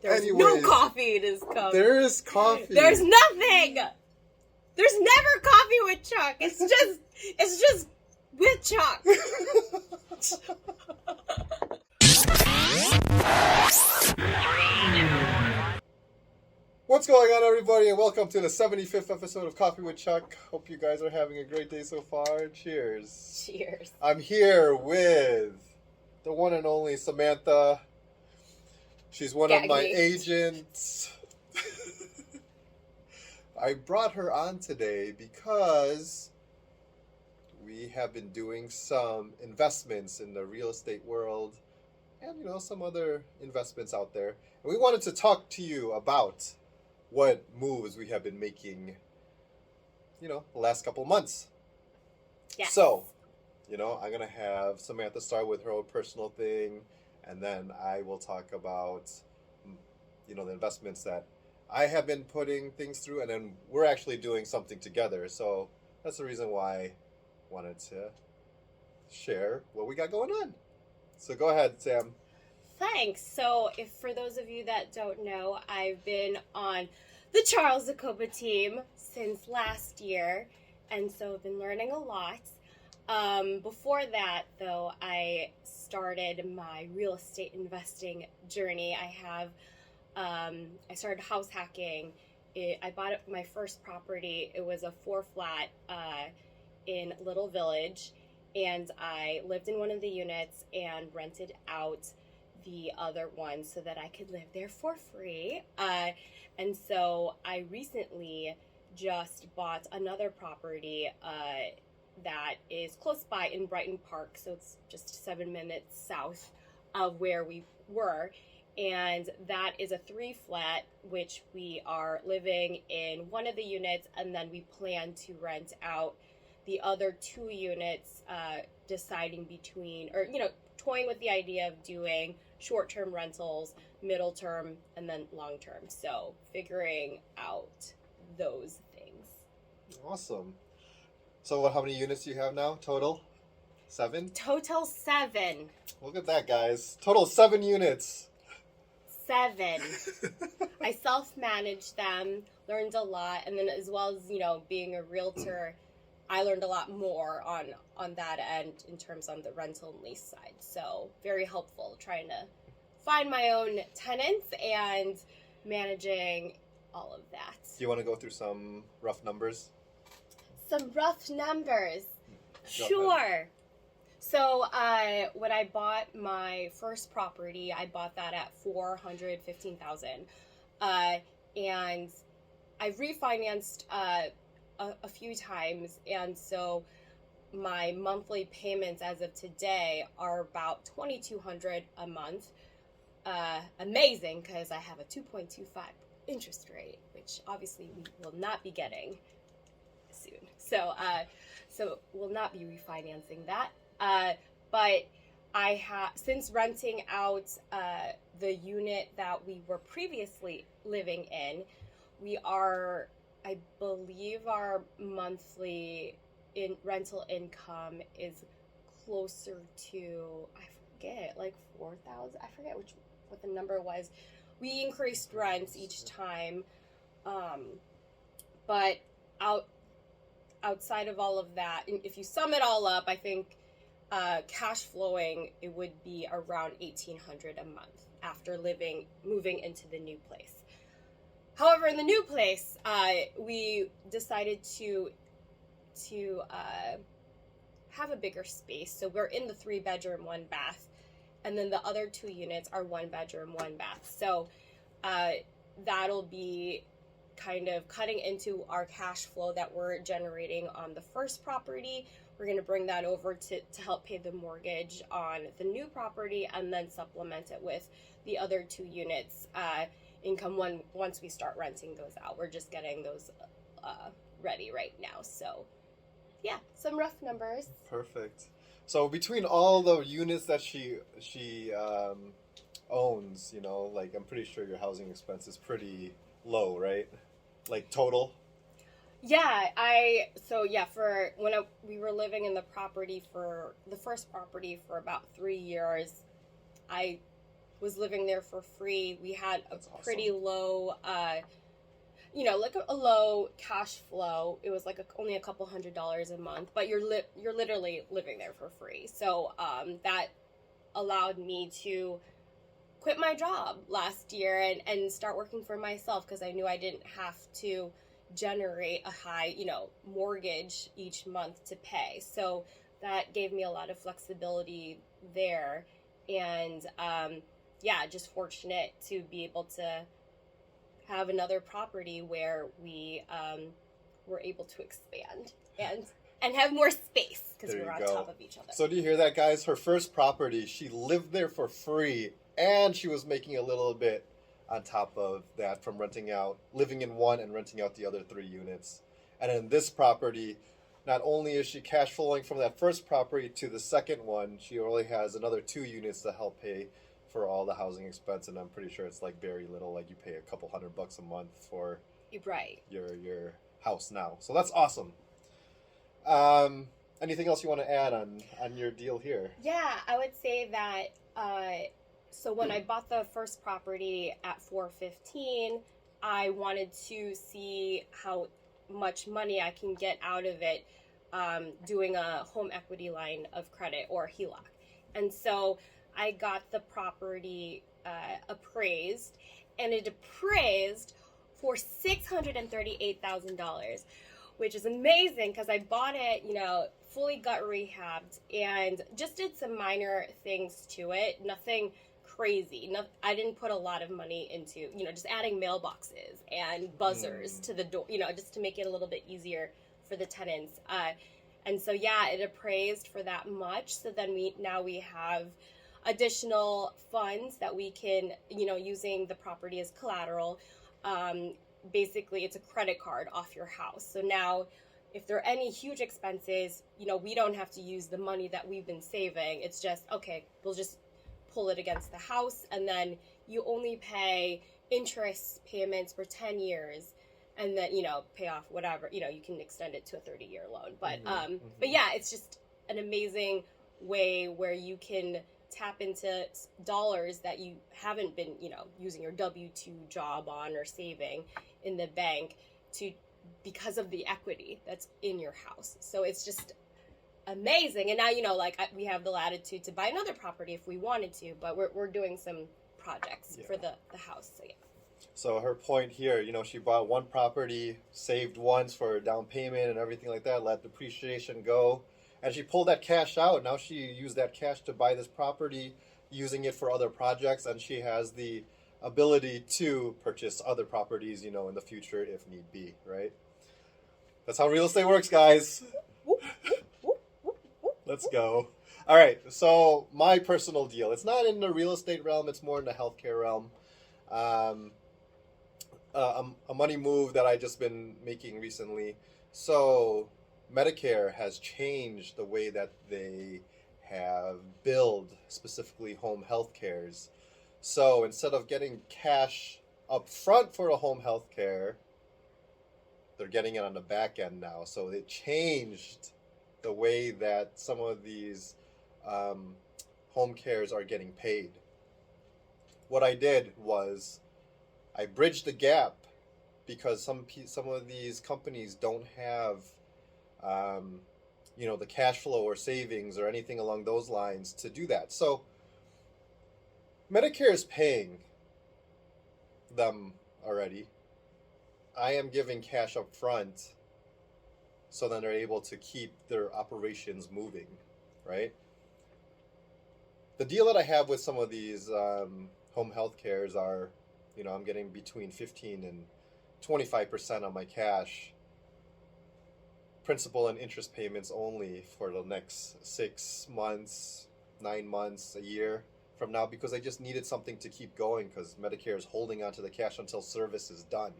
There's no coffee in his cup. There is coffee. There's nothing. There's never coffee with Chuck. It's just with Chuck. What's going on, everybody, and welcome to the 75th episode of Coffee with Chuck. Hope you guys are having a great day so far. Cheers. Cheers. I'm here with the one and only Samantha. She's one of my agents. I brought her on today because we have been doing some investments in the real estate world and, some other investments out there. And we wanted to talk to you about what moves we have been making, the last couple of months. Yes. So, I'm going to have Samantha start with her own personal thing, and then I will talk about, the investments that I have been putting things through, and then we're actually doing something together. So that's the reason why I wanted to share what we got going on. So go ahead, Sam. Thanks. So if for those of you that don't know, I've been on the Charles Zakopa team since last year, and so I've been learning a lot. Before that, though, I started my real estate investing journey. I started house hacking. I bought my first property. It was a 4-flat in Little Village, and I lived in one of the units and rented out the other one so that I could live there for free. And so I recently just bought another property that is close by in Brighton Park, so it's just 7 minutes south of where we were. And that is a 3-flat, which we are living in one of the units, and then we plan to rent out the other 2 units, deciding between, or, toying with the idea of doing short-term rentals, middle-term, and then long-term. So figuring out those things. Awesome. So how many units do you have now total? 7? Total 7. Look at that, guys. Total 7 units. 7. I self-managed them, learned a lot, and then as well as, being a realtor, I learned a lot more on that end in terms on the rental and lease side. So very helpful trying to find my own tenants and managing all of that. Do you want to go through some rough numbers? Some rough numbers. Sure. So when I bought my first property, I bought that at $415,000, and I've refinanced a few times, and so my monthly payments as of today are about $2,200 a month. Amazing, because I have a 2.25 interest rate, which obviously we will not be getting soon. So we'll not be refinancing that. But I have, since renting out the unit that we were previously living in, we are, I believe our monthly rental income is closer to, I forget, like 4,000. I forget what the number was. We increased rents each time, but outside of all of that, if you sum it all up, I think cash flowing, it would be around $1,800 a month after moving into the new place. However, in the new place, we decided to have a bigger space. So we're in the 3-bedroom, 1-bath, and then the other 2 units are 1-bedroom, 1-bath. So that'll be kind of cutting into our cash flow that we're generating on the first property. We're going to bring that over to help pay the mortgage on the new property, and then supplement it with the other 2 units income once we start renting those out. We're just getting those ready right now. So yeah, some rough numbers. Perfect. So between all the units that she owns, I'm pretty sure your housing expense is pretty low, right? Like total? Yeah, for when we were living in the property for the first property for about 3 years, I was living there for free. We had a That's awesome. pretty low, like a low cash flow. It was like only a couple $100s a month, but you're literally living there for free. So that allowed me to quit my job last year and start working for myself, because I knew I didn't have to generate a high, mortgage each month to pay. So that gave me a lot of flexibility there. And just fortunate to be able to have another property where we were able to expand and have more space because we were on top of each other. So do you hear that, guys? Her first property, she lived there for free, and she was making a little bit on top of that from living in one and renting out the other 3 units. And in this property, not only is she cash flowing from that first property to the second one, she only has another 2 units to help pay for all the housing expense, and I'm pretty sure it's like very little, like you pay a couple $100 a month for your house now. So that's awesome. Anything else you want to add on your deal here? Yeah, I would say that so when I bought the first property at 415, I wanted to see how much money I can get out of it doing a home equity line of credit, or HELOC. And so I got the property appraised, and it appraised for $638,000, which is amazing because I bought it, fully gut rehabbed and just did some minor things to it. Nothing crazy. I didn't put a lot of money into, just adding mailboxes and buzzers to the door, just to make it a little bit easier for the tenants. And so, it appraised for that much. So then we have additional funds that we can, using the property as collateral. Basically, it's a credit card off your house. So now, if there are any huge expenses, we don't have to use the money that we've been saving. It's just, okay, we'll just pull it against the house, and then you only pay interest payments for 10 years, and then, pay off whatever, you can extend it to a 30-year loan. But, it's just an amazing way where you can tap into dollars that you haven't been, using your W-2 job on or saving in the bank because of the equity that's in your house. So it's just amazing. And now, we have the latitude to buy another property if we wanted to, but we're doing some projects for the house. So, yeah. So her point here, she bought one property, saved once for down payment and everything like that, let depreciation go. And she pulled that cash out. Now she used that cash to buy this property, using it for other projects, and she has the ability to purchase other properties, in the future if need be, right? That's how real estate works, guys. Let's go. All right, so my personal deal. It's not in the real estate realm. It's more in the healthcare realm. A money move that I just been making recently. So Medicare has changed the way that they have billed specifically home health cares. So instead of getting cash up front for a home health care, they're getting it on the back end now. So they changed the way that some of these home cares are getting paid. What I did was I bridged the gap, because some of these companies don't have the cash flow or savings or anything along those lines to do that. So Medicare is paying them already. I am giving cash up front so then they're able to keep their operations moving, right? The deal that I have with some of these home health cares are, I'm getting between 15 and 25% on my cash, principal and interest payments only for the next 6 months, 9 months, a year from now, because I just needed something to keep going, because Medicare is holding onto the cash until service is done.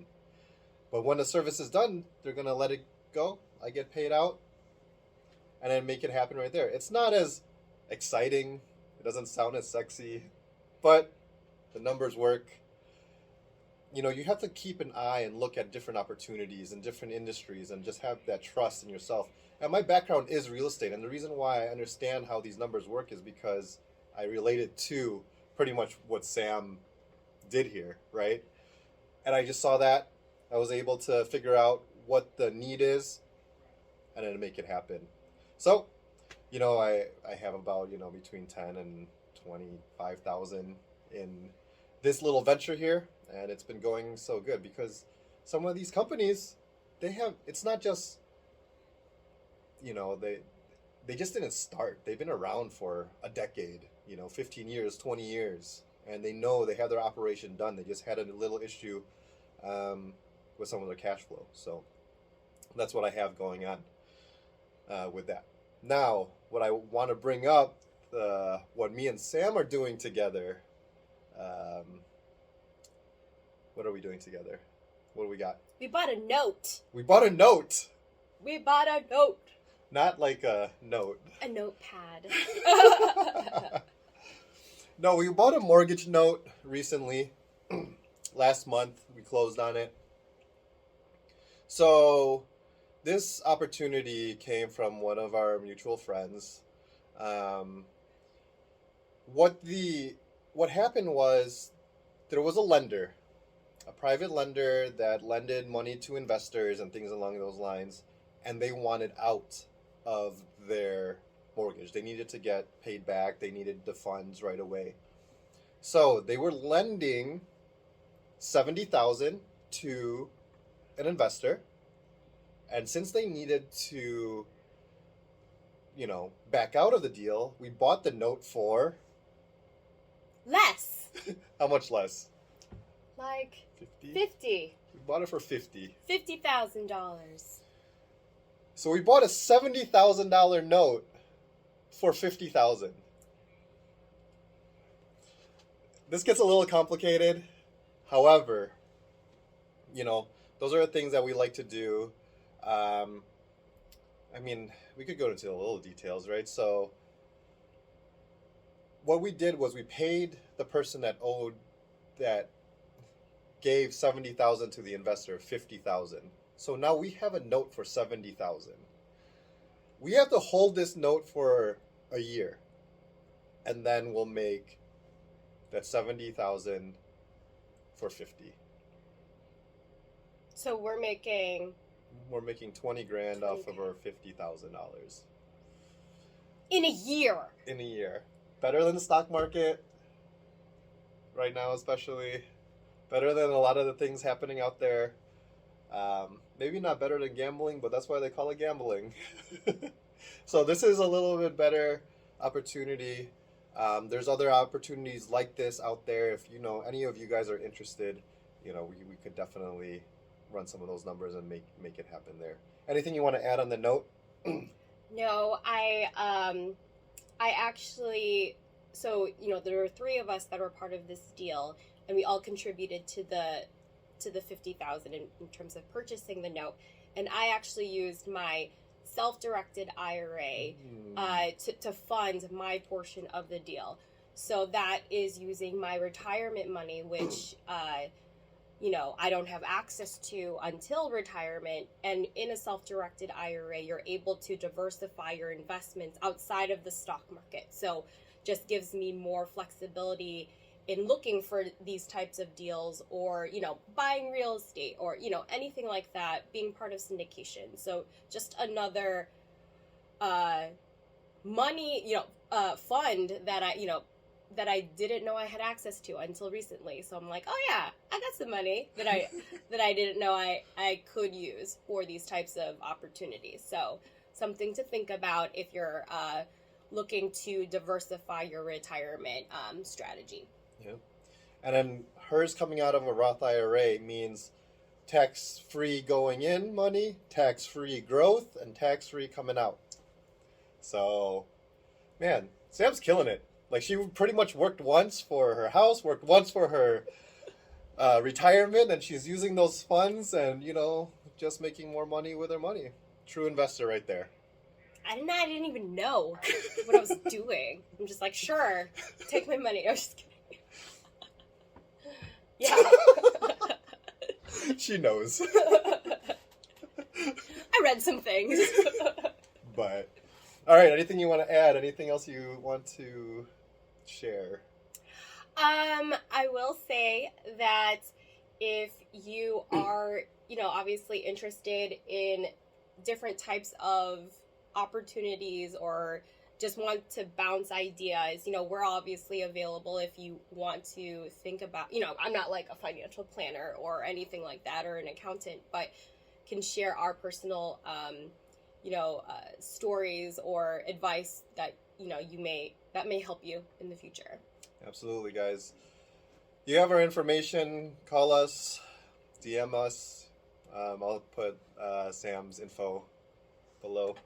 But when the service is done, they're going to let it go. I get paid out and then make it happen right there. It's not as exciting. It doesn't sound as sexy, but the numbers work. You have to keep an eye and look at different opportunities in different industries and just have that trust in yourself. And my background is real estate, and the reason why I understand how these numbers work is because I related to pretty much what Sam did here, right? And I just saw that. I was able to figure out what the need is and then make it happen. So, I have about, between 10 and 25,000 in this little venture here, and it's been going so good because some of these companies, it's not just, they just didn't start. They've been around for a decade, 15 years, 20 years, and they know they have their operation done. They just had a little issue with some of their cash flow. So that's what I have going on with that. Now, what I want to bring up, what me and Sam are doing together. What are we doing together? What do we got? We bought a note. We bought a note. We bought a note. Not like a note. A notepad. No, we bought a mortgage note recently. Last month, we closed on it. So, this opportunity came from one of our mutual friends. What happened was there was a lender, a private lender that lended money to investors and things along those lines, and they wanted out of their mortgage. They needed to get paid back. They needed the funds right away. So they were lending $70,000 to an investor, and since they needed to, back out of the deal, we bought the note for Less. how much less? Like 50. 50. We bought it for 50. $50,000. So we bought a $70,000 note for $50,000. This gets a little complicated. However, those are the things that we like to do. We could go into a little details, right? So what we did was we paid the person that gave $70,000 to the investor $50,000. So now we have a note for $70,000. We have to hold this note for a year, and then we'll make that $70,000 for $50,000. So we're making $20 grand off of our $50,000 in a year. in a year. Better than the stock market right now, especially. Better than a lot of the things happening out there. Maybe not better than gambling, but that's why they call it gambling. So this is a little bit better opportunity. There's other opportunities like this out there. If any of you guys are interested, we could definitely run some of those numbers and make it happen there. Anything you want to add on the note? No, I actually, so there were 3 of us that were part of this deal, and we all contributed to the $50,000 in terms of purchasing the note. And I actually used my self-directed IRA to fund my portion of the deal. So that is using my retirement money, which I don't have access to until retirement. And in a self-directed IRA, you're able to diversify your investments outside of the stock market. So just gives me more flexibility in looking for these types of deals, or buying real estate, or anything like that, being part of syndication. So just another money fund that I didn't know I had access to until recently. So I'm like, oh yeah, I got some money that I didn't know I could use for these types of opportunities. So something to think about if you're looking to diversify your retirement strategy. Yeah. And then hers coming out of a Roth IRA means tax-free going in money, tax-free growth, and tax-free coming out. So, man, Sam's killing it. Like, she pretty much worked once for her house, worked once for her retirement, and she's using those funds and, just making more money with her money. True investor right there. I didn't even know what I was doing. I'm just like, sure, take my money. I was just kidding. Yeah. She knows. I read some things. But, all right, anything you want to add? Anything else you want to share? I will say that if you are, obviously interested in different types of opportunities or just want to bounce ideas, we're obviously available if you want to think about, I'm not like a financial planner or anything like that or an accountant, but can share our personal, stories or advice that, that may help you in the future. Absolutely, guys. You have our information. Call us, DM us. I'll put Sam's info below.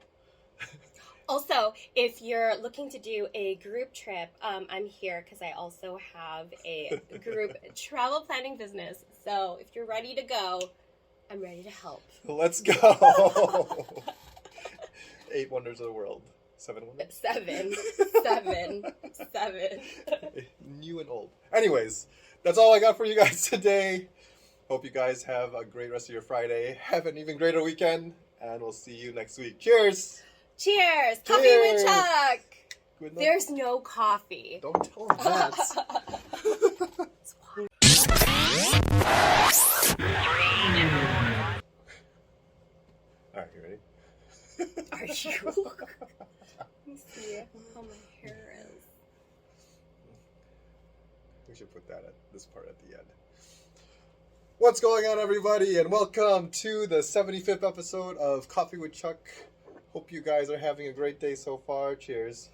Also, if you're looking to do a group trip, I'm here because I also have a group travel planning business. So if you're ready to go, I'm ready to help. Let's go. 8 wonders of the world. 7 wonders? 7. New and old. Anyways, that's all I got for you guys today. Hope you guys have a great rest of your Friday. Have an even greater weekend. And we'll see you next week. Cheers! Cheers! Coffee with Chuck! Good night. There's no coffee. Don't tell him that. Alright, you ready? Are you? Let me see how my hair is. We should put that at this part at the end. What's going on, everybody, and welcome to the 75th episode of Coffee with Chuck. Hope you guys are having a great day so far. Cheers.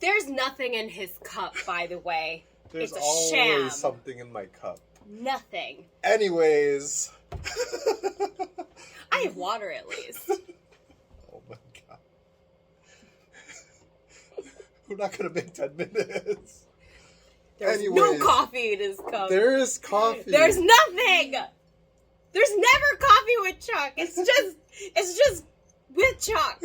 There's nothing in his cup, by the way. There's It's a always sham. something in my cup. Nothing. Anyways. I have water at least. Oh my god. We're not going to make 10 minutes. There's Anyways, no coffee in his cup. There is coffee. There's nothing. There's never coffee with Chuck. It's just with Chuck.